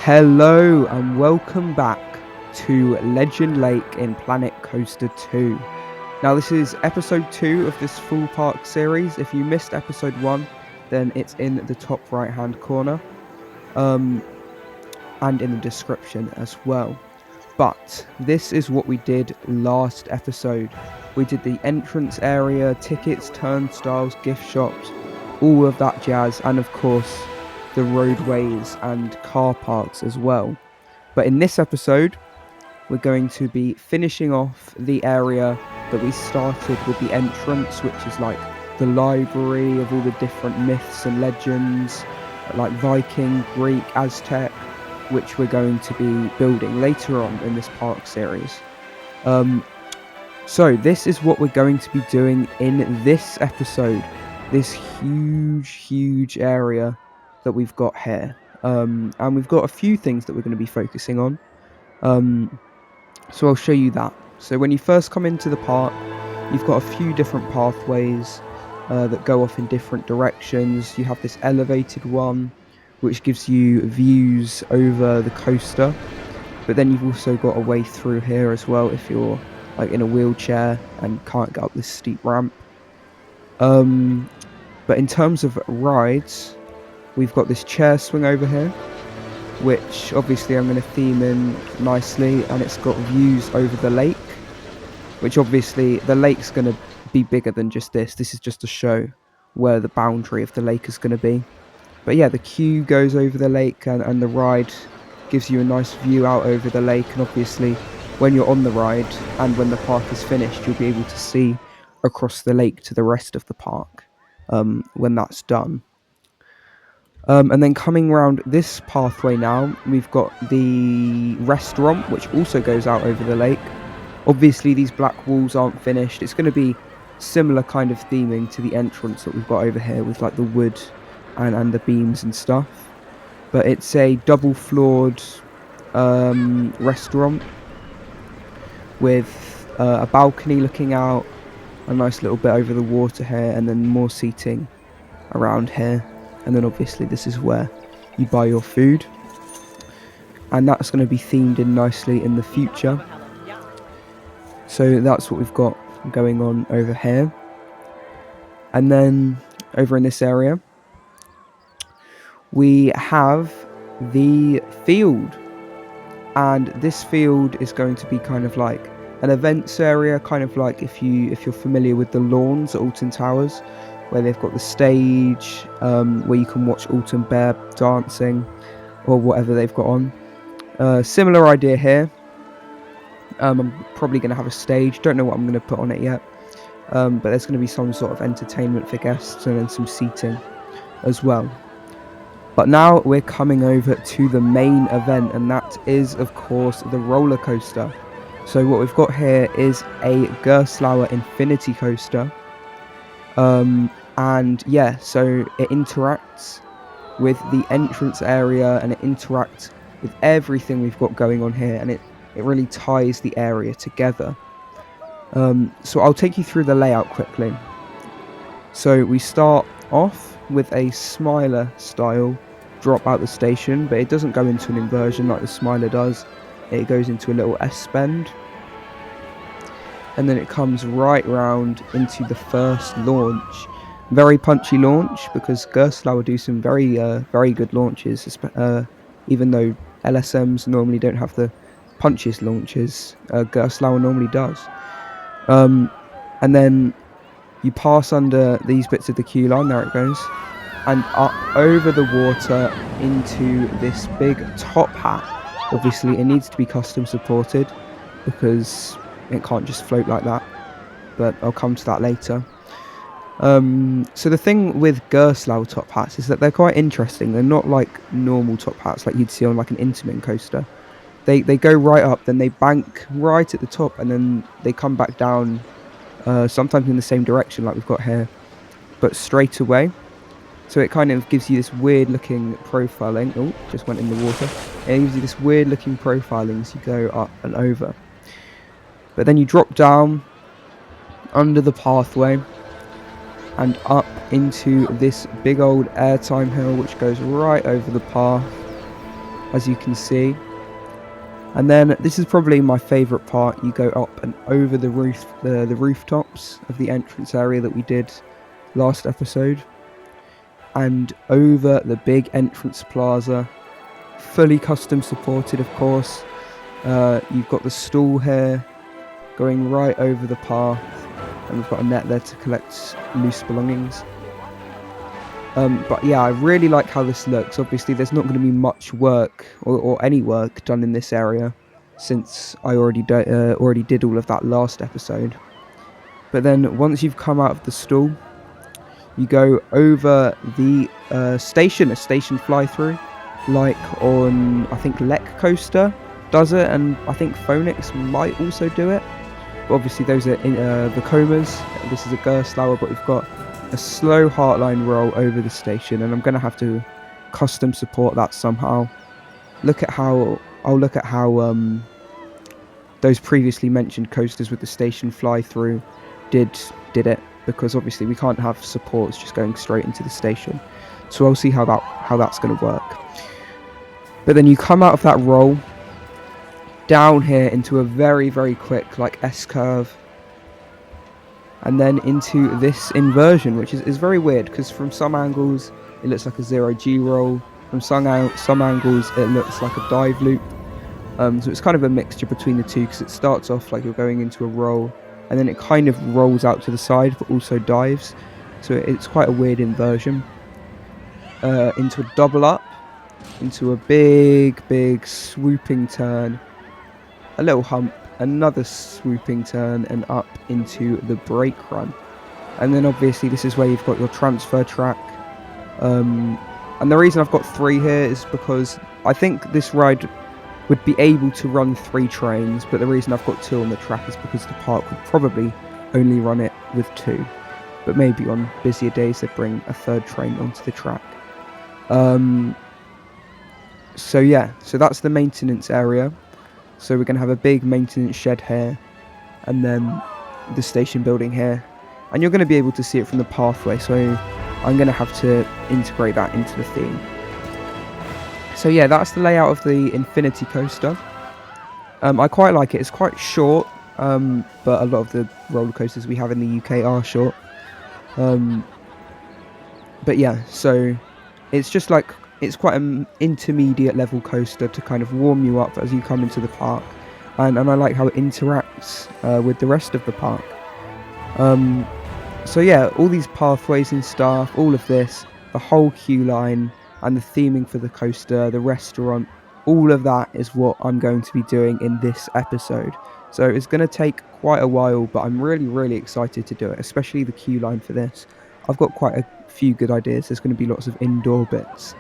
Hello and welcome back to Legend Lake in Planet Coaster 2. Now this is episode 2 of this full park series. If you missed episode 1, then it's in the top right hand corner and in the description as well. But this is what we did last episode. We did the entrance area, tickets, turnstiles, gift shops, all of that jazz, and of course the roadways and car parks as well. But in this episode, we're going to be finishing off the area that we started with the entrance, which is like the library of all the different myths and legends, like Viking, Greek, Aztec, which we're going to be building later on in this park series. So this is what we're going to be doing in this episode, this huge area that we've got here. And we've got a few things that we're going to be focusing on. So I'll show you that. So when you first come into the park, you've got a few different pathways that go off in different directions. You have this elevated one, which gives you views over the coaster. But then you've also got a way through here as well if you're like in a wheelchair and can't get up this steep ramp. But in terms of rides, we've got this chair swing over here, which obviously I'm going to theme in nicely, and it's got views over the lake, which obviously the lake's going to be bigger than just this. This is just to show where the boundary of the lake is going to be. But yeah, the queue goes over the lake, and the ride gives you a nice view out over the lake, and obviously when you're on the ride and when the park is finished, you'll be able to see across the lake to the rest of the park when that's done. And then coming around this pathway now, we've got the restaurant, which also goes out over the lake. Obviously, these black walls aren't finished. It's going to be similar kind of theming to the entrance that we've got over here with like the wood and the beams and stuff. But it's a double-floored restaurant with a balcony looking out, a nice little bit over the water here, and then more seating around here. And then obviously this is where you buy your food, and that's going to be themed in nicely in the future. So that's what we've got going on over here. And then over in this area we have the field, and this field is going to be kind of like an events area, kind of like if you're familiar with the lawns at Alton Towers, where they've got the stage where you can watch Alton Bear dancing or whatever they've got on. Similar idea here. I'm probably going to have a stage, don't know what I'm going to put on it yet, but there's going to be some sort of entertainment for guests and then some seating as well. But now we're coming over to the main event, and that is of course the roller coaster. So what we've got here is a Gerstlauer Infinity Coaster. And yeah, so it interacts with the entrance area, and it interacts with everything we've got going on here, and it really ties the area together. So I'll take you through the layout quickly. So we start off with a Smiler style drop out the station, but it doesn't go into an inversion like the Smiler does. It goes into a little S-bend, and then it comes right round into the first launch. Very punchy launch, because Gerstlauer do some very good launches, even though LSMs normally don't have the punchiest launches. Gerstlauer normally does. And then you pass under these bits of the queue line, there it goes, and up over the water into this big top hat. Obviously it needs to be custom supported because it can't just float like that, but I'll come to that later. So the thing with Gerstlauer top hats is that they're quite interesting. They're not like normal top hats like you'd see on like an Intamin coaster. They go right up, then they bank right at the top, and then they come back down, sometimes in the same direction like we've got here, but straight away. So it kind of gives you this weird looking profiling. Oh, just went in the water. It gives you this weird looking profiling as you go up and over. But then you drop down under the pathway and up into this big old airtime hill, which goes right over the path. as you can see. And then this is probably my favourite part. You go up and over the rooftops of the entrance area that we did last episode, and over the big entrance plaza, fully custom supported, of course. You've got the stall here going right over the path, and we've got a net there to collect loose belongings. But yeah, I really like how this looks. Obviously, there's not going to be much work or any work done in this area, since I already did all of that last episode. But then once you've come out of the stall, you go over the station, a station fly-through, like on, I think, Lek Coaster does it, and I think Phoenix might also do it. But obviously those are in Vekomas. This is a Gerstlauer, but we've got a slow heartline roll over the station, and I'm going to have to custom support that somehow. I'll look at how those previously mentioned coasters with the station fly through did it, because obviously we can't have supports just going straight into the station. So I'll see how that's going to work. But then you come out of that roll down here into a very, very quick like S-curve, and then into this inversion, which is very weird, because from some angles it looks like a 0G roll, from some angles it looks like a dive loop. So it's kind of a mixture between the two, because it starts off like you're going into a roll, and then it kind of rolls out to the side but also dives, so it's quite a weird inversion. Into a double up, into a big swooping turn, a little hump, another swooping turn, and up into the brake run. And then obviously this is where you've got your transfer track. And the reason I've got 3 here is because I think this ride would be able to run 3 trains, but the reason I've got 2 on the track is because the park would probably only run it with 2. But maybe on busier days they'd bring a 3rd train onto the track. So yeah, so that's the maintenance area. So we're going to have a big maintenance shed here, and then the station building here. And you're going to be able to see it from the pathway, so I'm going to have to integrate that into the theme. So yeah, that's the layout of the Infinity Coaster. I quite like it. It's quite short, but a lot of the roller coasters we have in the UK are short. But yeah, so it's just like, it's quite an intermediate level coaster to kind of warm you up as you come into the park, and I like how it interacts with the rest of the park. So yeah, all these pathways and stuff, all of this, the whole queue line, and the theming for the coaster, the restaurant, all of that is what I'm going to be doing in this episode. So it's going to take quite a while, but I'm really excited to do it, especially the queue line for this. I've got quite a few good ideas. There's going to be lots of indoor bits.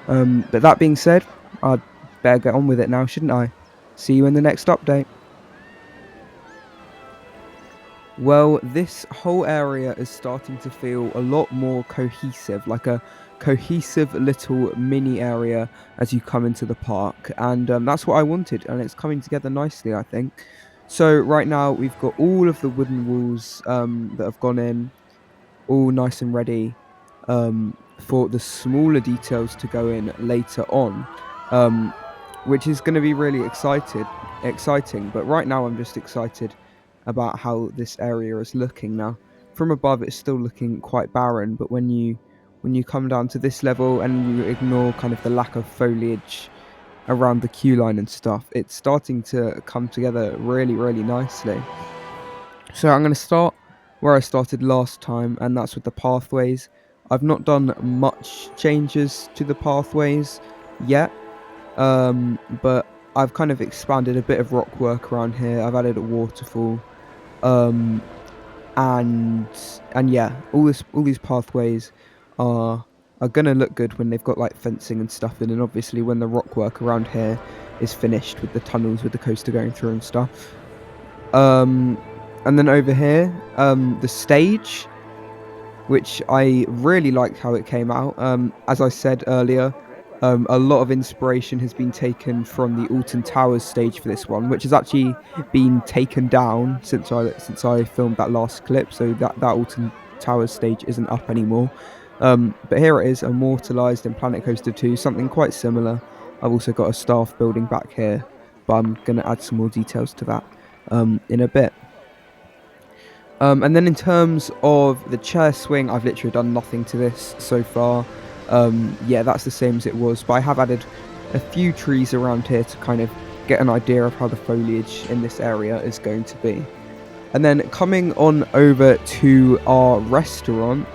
But that being said, I'd better get on with it now, shouldn't I? See you in the next update. Well, this whole area is starting to feel a lot more cohesive, like a cohesive little mini area as you come into the park, and that's what I wanted, and it's coming together nicely, I think. So right now we've got all of the wooden walls that have gone in, all nice and ready for the smaller details to go in later on, which is going to be really exciting. But right now I'm just excited about how this area is looking now. From above it's still looking quite barren, but when you come down to this level and you ignore kind of the lack of foliage around the queue line and stuff, it's starting to come together really nicely. So I'm going to start where I started last time, and that's with the pathways. I've not done much changes to the pathways yet, but I've kind of expanded a bit of rock work around here. I've added a waterfall, and yeah, all these pathways are gonna look good when they've got like fencing and stuff in, and obviously when the rock work around here is finished with the tunnels with the coaster going through and stuff. And then over here, the stage, which I really liked how it came out. As I said earlier, a lot of inspiration has been taken from the Alton Towers stage for this one, which has actually been taken down since I filmed that last clip, so that Alton Towers stage isn't up anymore. But here it is, immortalised in Planet Coaster 2, something quite similar. I've also got a staff building back here, but I'm going to add some more details to that in a bit. And then in terms of the chair swing, I've literally done nothing to this so far. Yeah, that's the same as it was, but I have added a few trees around here to kind of get an idea of how the foliage in this area is going to be. And then coming on over to our restaurant,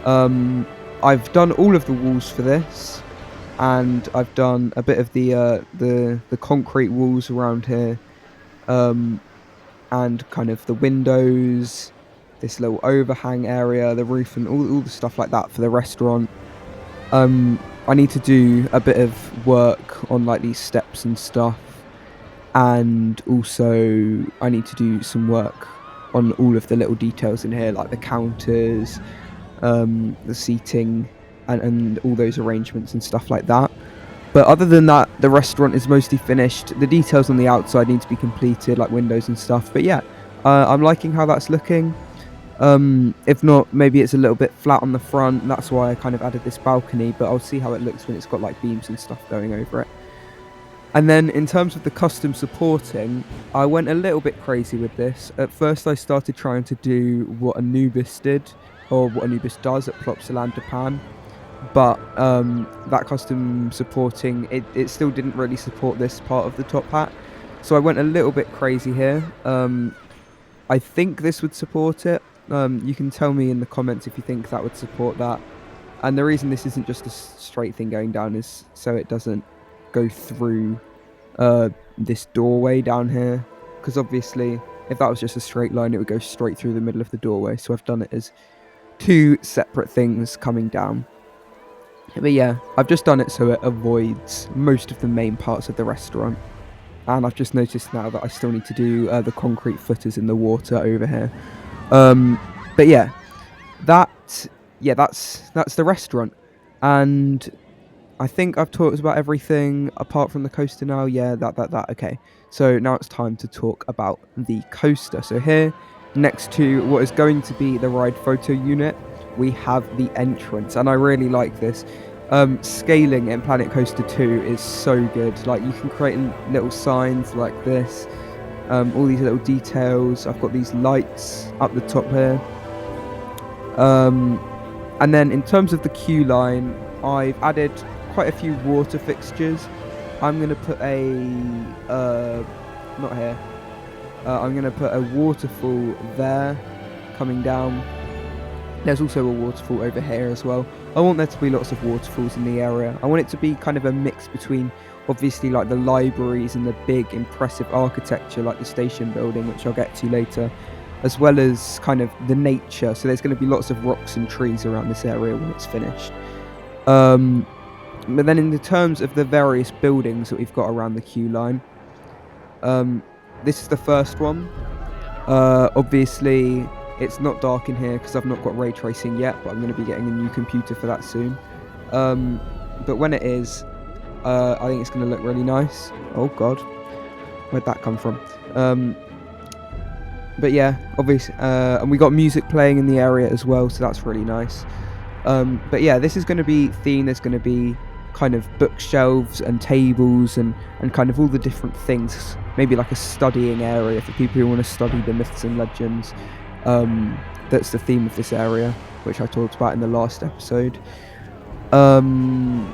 I've done all of the walls for this, and I've done a bit of the concrete walls around here, and kind of the windows, this little overhang area, the roof, and all the stuff like that for the restaurant. I need to do a bit of work on like these steps and stuff, and also I need to do some work on all of the little details in here, like the counters, the seating, and all those arrangements and stuff like that. But other than that, the restaurant is mostly finished. The details on the outside need to be completed, like windows and stuff. But yeah, I'm liking how that's looking. If not, maybe it's a little bit flat on the front. That's why I kind of added this balcony, but I'll see how it looks when it's got like beams and stuff going over it. And then in terms of the custom supporting, I went a little bit crazy with this. At first I started trying to do what Anubis did, or what Anubis does at Plopsaland Japan. But that custom supporting, it still didn't really support this part of the top hat. So I went a little bit crazy here. I think this would support it. You can tell me in the comments if you think that would support that. And the reason this isn't just a straight thing going down is so it doesn't go through this doorway down here. Because obviously, if that was just a straight line, it would go straight through the middle of the doorway. So I've done it as two separate things coming down. But yeah, I've just done it so it avoids most of the main parts of the restaurant. And I've just noticed now that I still need to do the concrete footers in the water over here. But yeah, that's the restaurant. And I think I've talked about everything apart from the coaster now. Yeah, that. Okay. So now it's time to talk about the coaster. So here, next to what is going to be the ride photo unit, we have the entrance, and I really like this. Scaling in Planet Coaster 2 is so good. Like, you can create little signs like this, all these little details. I've got these lights up the top here. And then in terms of the queue line, I've added quite a few water fixtures. I'm going to put not here. I'm going to put a waterfall there, coming down. There's also a waterfall over here as well. I want there to be lots of waterfalls in the area. I want it to be kind of a mix between, obviously, like the libraries and the big impressive architecture like the station building, which I'll get to later, as well as kind of the nature. So there's going to be lots of rocks and trees around this area when it's finished. But then in the terms of the various buildings that we've got around the queue line, this is the first one. Obviously, it's not dark in here because I've not got ray tracing yet, but I'm going to be getting a new computer for that soon. But when it is, I think it's going to look really nice. Oh god, where'd that come from? But yeah, obviously, and we got music playing in the area as well, so that's really nice. But yeah, this is going to be themed. There's going to be kind of bookshelves and tables and kind of all the different things. Maybe like a studying area for people who want to study the myths and legends. That's the theme of this area, which I talked about in the last episode. And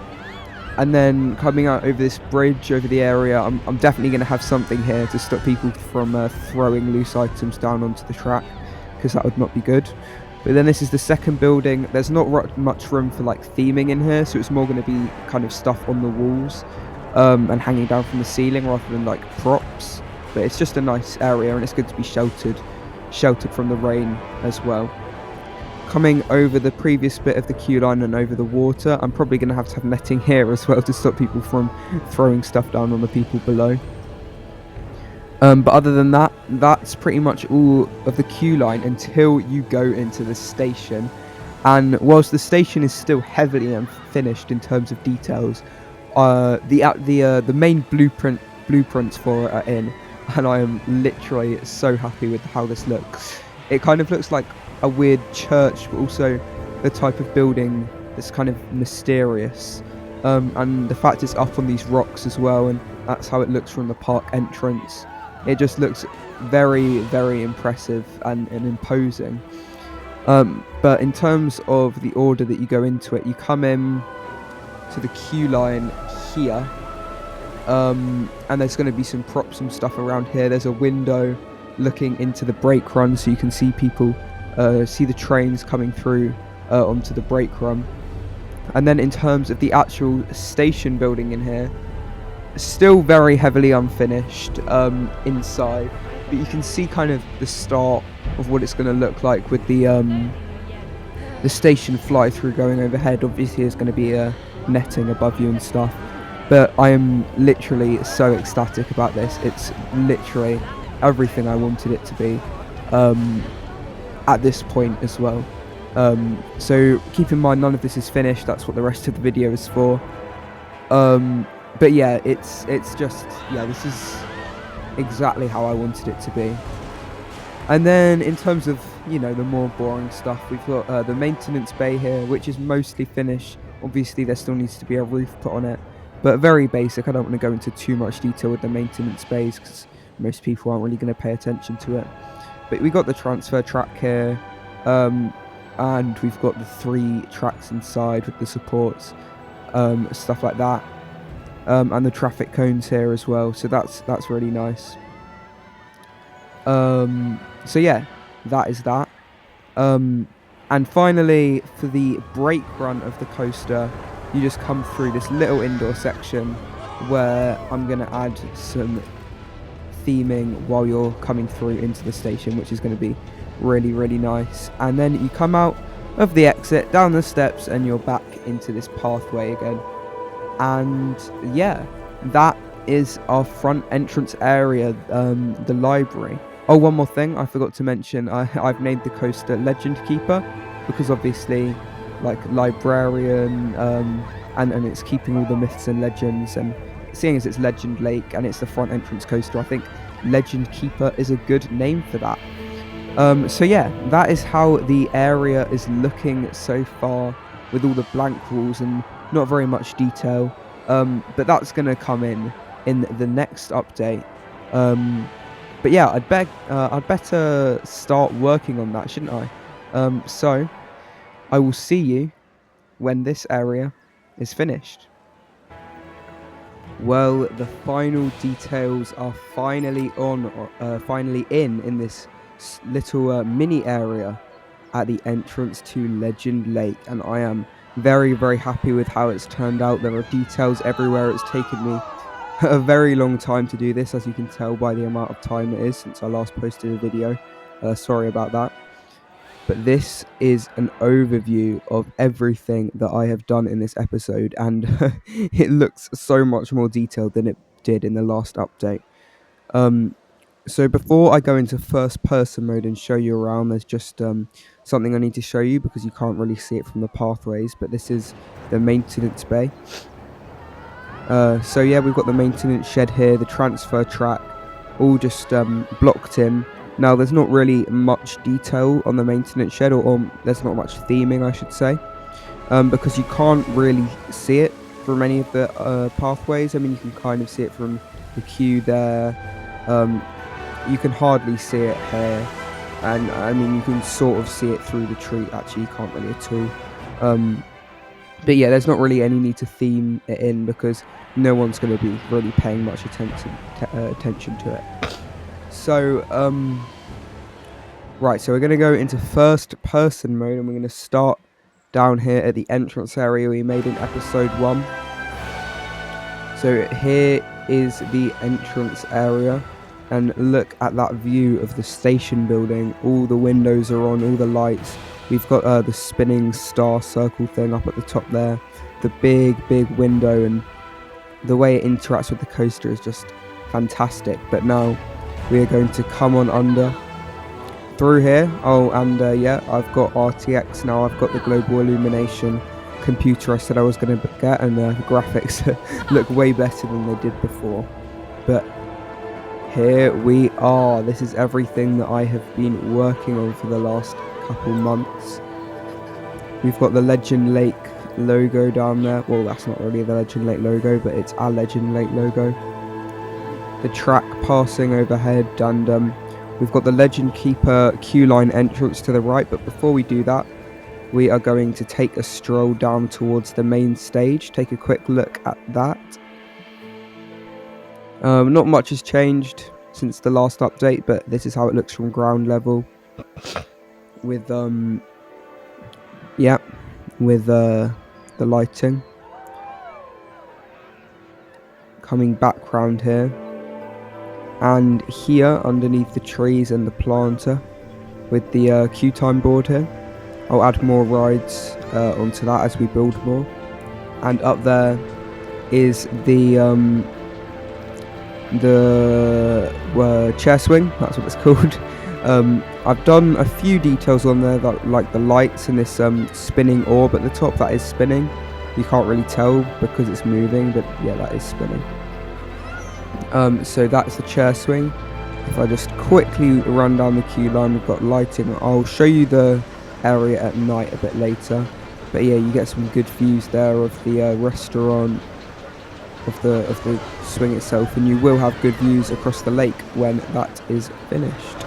then coming out over this bridge over the area, I'm definitely going to have something here to stop people from throwing loose items down onto the track, because that would not be good. But then this is the second building. There's not much room for like theming in here, so it's more going to be kind of stuff on the walls and hanging down from the ceiling rather than like props. But it's just a nice area, and it's good to be sheltered from the rain as well. Coming over the previous bit of the queue line and over the water, I'm probably going to have netting here as well to stop people from throwing stuff down on the people below. But other than that, that's pretty much all of the queue line until you go into the station. And whilst the station is still heavily unfinished in terms of details, the main blueprints for it are in, and I am literally so happy with how this looks. It kind of looks like a weird church, but also the type of building that's kind of mysterious. and the fact it's up on these rocks as well, and that's how it looks from the park entrance. It just looks very, very impressive and imposing. But in terms of the order that you go into it, you come in to the queue line here, and there's going to be some props and stuff around here. There's a window looking into the brake run, so you can see people, see the trains coming through onto the brake run. And then in terms of the actual station building in here, still very heavily unfinished inside, but you can see kind of the start of what it's going to look like with the station fly through going overhead. Obviously there's going to be a netting above you and stuff, but I am literally so ecstatic about this. It's literally everything I wanted it to be at this point as well. So keep in mind, none of this is finished. That's what the rest of the video is for. But yeah, it's just, yeah, this is exactly how I wanted it to be. And then in terms of, you know, the more boring stuff, we've got the maintenance bay here, which is mostly finished. Obviously there still needs to be a roof put on it, but very basic. I don't want to go into too much detail with the maintenance bays because most people aren't really going to pay attention to it. But we got the transfer track here, and we've got the 3 tracks inside with the supports, stuff like that, and the traffic cones here as well. So that's really nice. So yeah, that is that. And finally, for the brake run of the coaster, you just come through this little indoor section where I'm going to add some theming while you're coming through into the station, which is going to be really, really nice. And then you come out of the exit, down the steps, and you're back into this pathway again. And yeah, that is our front entrance area, the library. Oh, one more thing I forgot to mention. I've named the coaster Legend Keeper because obviously, like, librarian, and it's keeping all the myths and legends, and seeing as it's Legend Lake and it's the front entrance coaster, I think Legend Keeper is a good name for that. So yeah, that is how the area is looking so far, with all the blank walls and not very much detail. But that's going to come in the next update. But yeah, I'd better start working on that, shouldn't I? So I will see you when this area is finished. Well, the final details are finally in this little mini area at the entrance to Legend Lake, and I am very, very happy with how it's turned out. There are details everywhere. It's taken me a very long time to do this, as you can tell by the amount of time it is since I last posted a video. Sorry about that. But this is an overview of everything that I have done in this episode, and it looks so much more detailed than it did in the last update. So before I go into first person mode and show you around, there's just something I need to show you because you can't really see it from the pathways, but this is the maintenance bay. So yeah, we've got the maintenance shed here, the transfer track, all just blocked in. Now there's not really much detail on the maintenance shed, or there's not much theming, I should say, because you can't really see it from any of the pathways. I mean, you can kind of see it from the queue there. You can hardly see it here, and I mean, you can sort of see it through the tree. Actually, you can't really at all. But yeah, there's not really any need to theme it in because no one's going to be really paying much attention to it. So, right, so we're going to go into first person mode, and we're going to start down here at the entrance area we made in episode 1. So here is the entrance area, and look at that view of the station building. All the windows are on, all the lights. We've got the spinning star circle thing up at the top there, the big window, and the way it interacts with the coaster is just fantastic. But now we are going to come on under through here. Oh, and yeah, I've got RTX now. I've got the global illumination computer I said I was going to get, and the graphics look way better than they did before. But here we are. This is everything that I have been working on for the last couple months. We've got the Legend Lake logo down there. Well, that's not really the Legend Lake logo, but it's our Legend Lake logo. The track passing overhead, and we've got the Legend Keeper queue line entrance to the right. But before we do that, we are going to take a stroll down towards the main stage, take a quick look at that. Not much has changed since the last update, but this is how it looks from ground level. With the lighting. Coming back round here. And here, underneath the trees and the planter, with the queue time board here. I'll add more rides onto that as we build more. And up there is the chair swing, that's what it's called. I've done a few details on there, that, like the lights and this spinning orb at the top that is spinning. You can't really tell because it's moving, but yeah, that is spinning. So that's the chair swing. If I just quickly run down the queue line, we've got lighting. I'll show you the area at night a bit later. But yeah, you get some good views there of the restaurant, of the swing itself, and you will have good views across the lake when that is finished.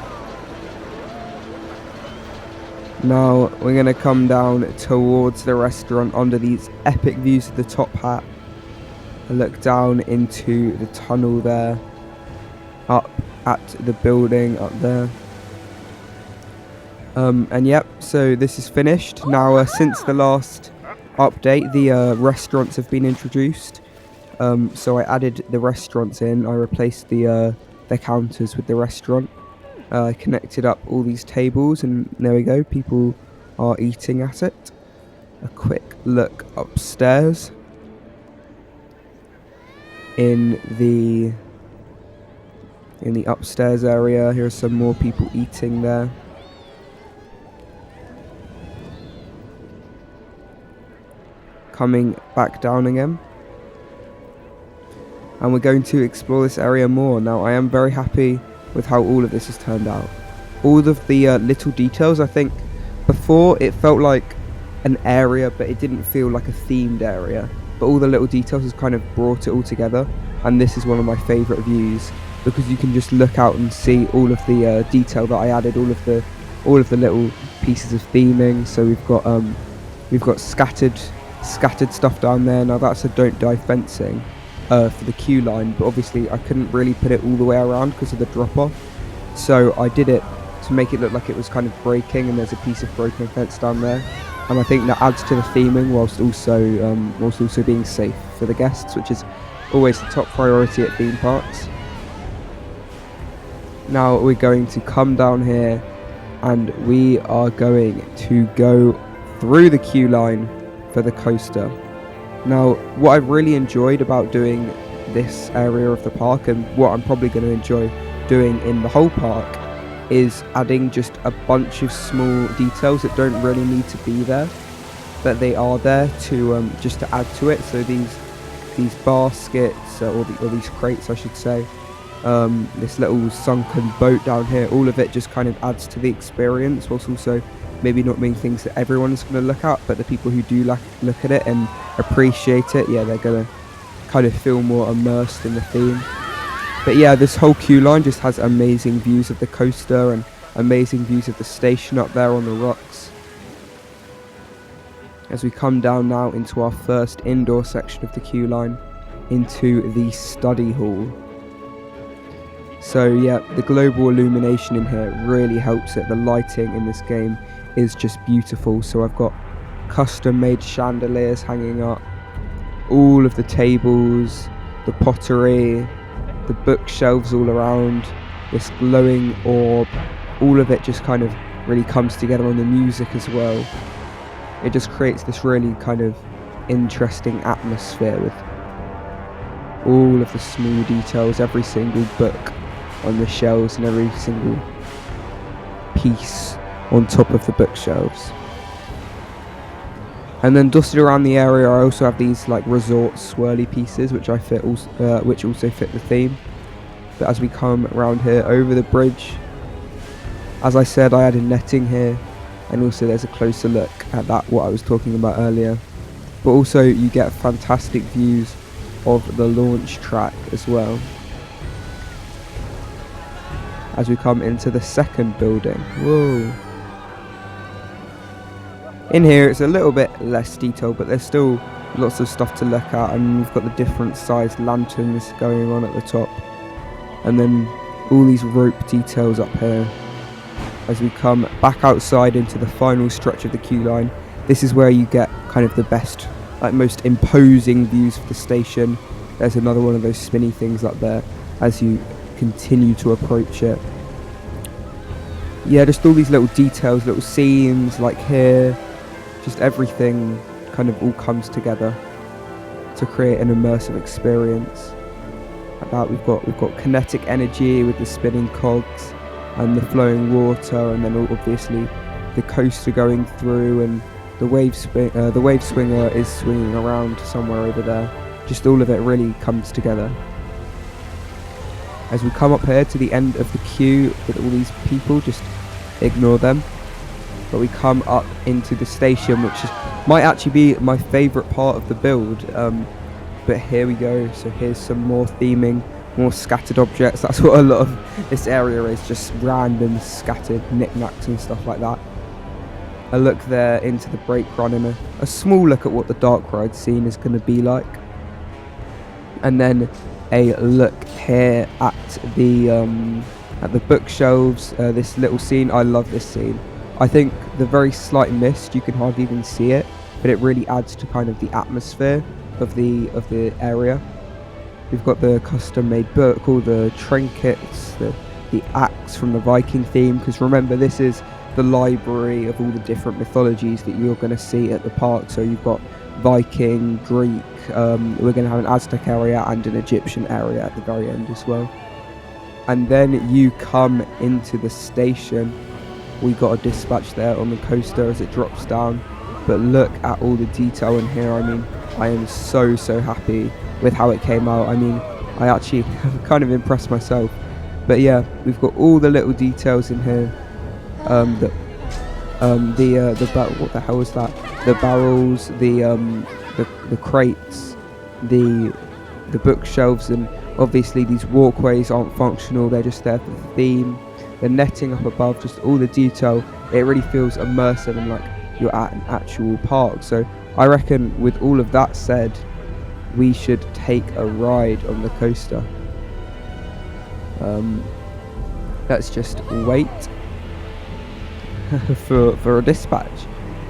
Now we're going to come down towards the restaurant under these epic views of the top hat. I look down into the tunnel there, up at the building up there. And yep, so this is finished. Now since the last update, the restaurants have been introduced. So I added the restaurants in. I replaced the counters with the restaurant. I connected up all these tables, and there we go, people are eating at it. A quick look upstairs in the upstairs area. Here are some more people eating there. Coming back down again, and we're going to explore this area more. Now I am very happy with how all of this has turned out. All of the little details, I think before it felt like an area, but it didn't feel like a themed area. But all the little details has kind of brought it all together, and this is one of my favourite views because you can just look out and see all of the detail that I added, all of the little pieces of theming. So we've got scattered stuff down there. Now that's a don't die fencing for the queue line, but obviously I couldn't really put it all the way around because of the drop off, so I did it to make it look like it was kind of breaking, and there's a piece of broken fence down there, and I think that adds to the theming whilst also being safe for the guests, which is always the top priority at theme parks. Now we're going to come down here and we are going to go through the queue line for the coaster. Now, what I've really enjoyed about doing this area of the park, and what I'm probably going to enjoy doing in the whole park, is adding just a bunch of small details that don't really need to be there, but they are there to just to add to it. So these baskets, or these crates, I should say, this little sunken boat down here, all of it just kind of adds to the experience, whilst also maybe not being things that everyone is going to look at, but the people who do look at it and appreciate it, yeah, they're going to kind of feel more immersed in the theme. But yeah, this whole queue line just has amazing views of the coaster and amazing views of the station up there on the rocks. As we come down now into our first indoor section of the queue line, into the study hall. So yeah, the global illumination in here really helps it. The lighting in this game is just beautiful. So I've got custom made chandeliers hanging up, all of the tables, the pottery, the bookshelves all around, this glowing orb, all of it just kind of really comes together on the music as well. It just creates this really kind of interesting atmosphere with all of the small details, every single book on the shelves and every single piece on top of the bookshelves. And then dotted around the area I also have these like resort swirly pieces which also fit the theme. But as we come around here over the bridge, as I said, I added netting here, and also there's a closer look at that, what I was talking about earlier. but also you get fantastic views of the launch track as well. As we come into the second building, whoa. In here it's a little bit less detailed, but there's still lots of stuff to look at, and we've got the different sized lanterns going on at the top, and then all these rope details up here. As we come back outside into the final stretch of the queue line, this is where you get kind of the best, like most imposing views of the station. There's another one of those spinny things up there as you continue to approach it. Yeah, just all these little details, little scenes like here, just everything kind of all comes together to create an immersive experience. Like that, we've got kinetic energy with the spinning cogs and the flowing water, and then obviously the coaster going through, and the wave swinger is swinging around somewhere over there. Just all of it really comes together. As we come up here to the end of the queue with all these people, just ignore them. But we come up into the station, which might actually be my favourite part of the build. But here we go. So here's some more theming, more scattered objects. That's what a lot of this area is, just random scattered knickknacks and stuff like that. A look there into the brake run, and a small look at what the dark ride scene is going to be like. And then a look here at the bookshelves. This little scene, I love this scene. I think the very slight mist, you can hardly even see it, but it really adds to kind of the atmosphere of the area. We've got the custom made book, all the trinkets, the axe from the Viking theme, because remember, this is the library of all the different mythologies that you're going to see at the park. So you've got Viking, Greek, we're going to have an Aztec area and an Egyptian area at the very end as well. And then you come into the station. We got a dispatch there on the coaster as it drops down, but look at all the detail in here. I mean, I am so happy with how it came out. I mean, I actually kind of impressed myself. But yeah, we've got all the little details in here. What the hell was that? The barrels, the crates, the bookshelves, and obviously these walkways aren't functional. They're just there for the theme. The netting up above, just all the detail. It really feels immersive and like you're at an actual park. So I reckon, with all of that said, we should take a ride on the coaster. Let's just wait for a dispatch.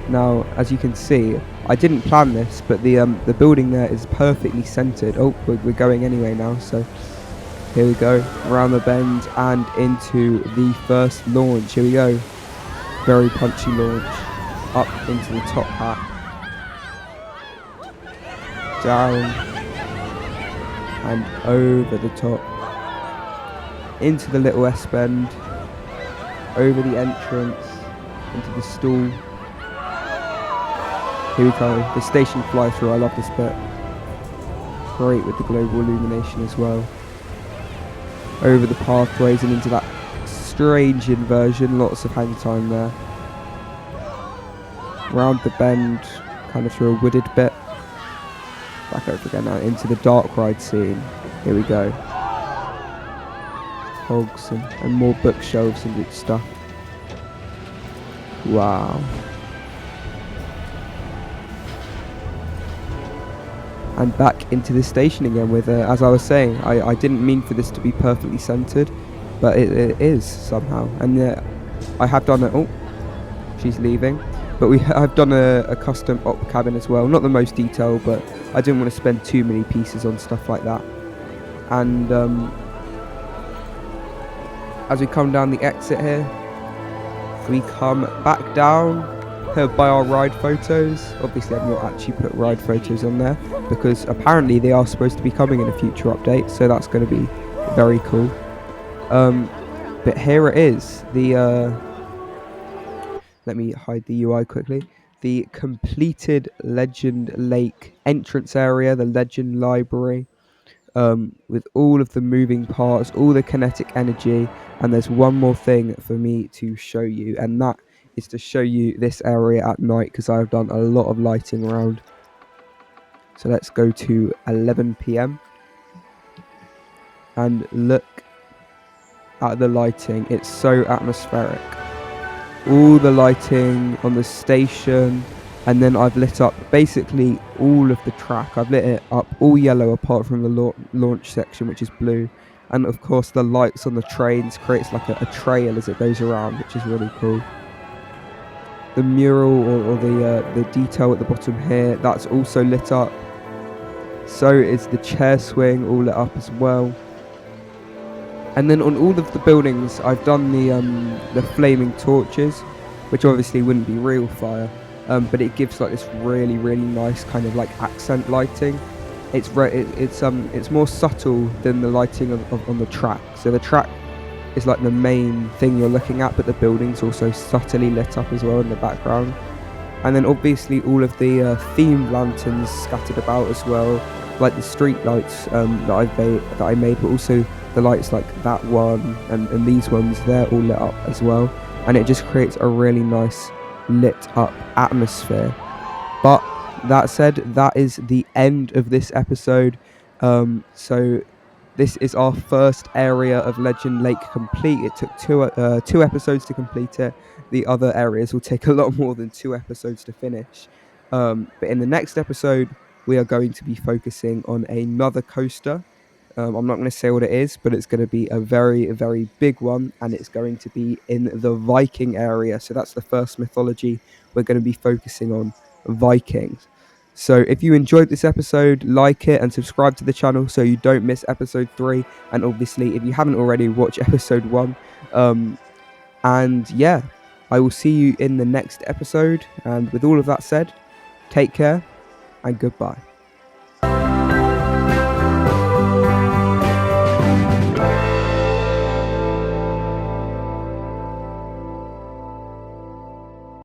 Now, as you can see, I didn't plan this, but the building there is perfectly centered. Oh, we're going anyway now, so here we go, around the bend and into the first launch. Here we go, very punchy launch, up into the top hat, down and over the top, into the little S-bend, over the entrance, into the stall. Here we go, the station fly through. I love this bit. Great with the global illumination as well. Over the pathways and into that strange inversion, lots of hang time there. Round the bend, kind of through a wooded bit. Back over again now into the dark ride scene. Here we go. Hogs and more bookshelves and stuff. Wow. And back into the station again with, as I was saying, I didn't mean for this to be perfectly centered, but it is somehow. And I have done it. Oh, she's leaving. But I've done a custom op cabin as well. Not the most detailed, but I didn't want to spend too many pieces on stuff like that. And as we come down the exit here, we come back down by our ride photos. Obviously I've not actually put ride photos on there because apparently they are supposed to be coming in a future update, so that's going to be very cool. But here it is, let me hide the UI quickly, the completed Legend Lake entrance area, the Legend Library, with all of the moving parts, all the kinetic energy. And there's one more thing for me to show you, and that is to show you this area at night, because I've done a lot of lighting around. So let's go to 11 p.m. and look at the lighting. It's so atmospheric. All the lighting on the station, and then I've lit up basically all of the track. I've lit it up all yellow apart from the launch section, which is blue. And of course the lights on the trains creates like a trail as it goes around, which is really cool. The mural or the detail at the bottom here, that's also lit up. So is the chair swing all lit up as well. And then on all of the buildings, I've done the flaming torches, which obviously wouldn't be real fire, but it gives like this really nice kind of like accent lighting. It's more subtle than the lighting on the track. So the track is like the main thing you're looking at, but the building's also subtly lit up as well in the background. And then obviously all of the themed lanterns scattered about as well, like the street lights that I made, but also the lights like that one and these ones, they're all lit up as well. And it just creates a really nice lit up atmosphere. But that said, that is the end of this episode. So this is our first area of Legend Lake complete. It took two episodes to complete it. The other areas will take a lot more than 2 episodes to finish. But in the next episode, we are going to be focusing on another coaster. I'm not going to say what it is, but it's going to be a very big one, and it's going to be in the Viking area. So that's the first mythology we're going to be focusing on, Vikings. So if you enjoyed this episode, like it and subscribe to the channel so you don't miss episode 3. And obviously, if you haven't already, watch episode 1. And yeah, I will see you in the next episode. And with all of that said, take care and goodbye.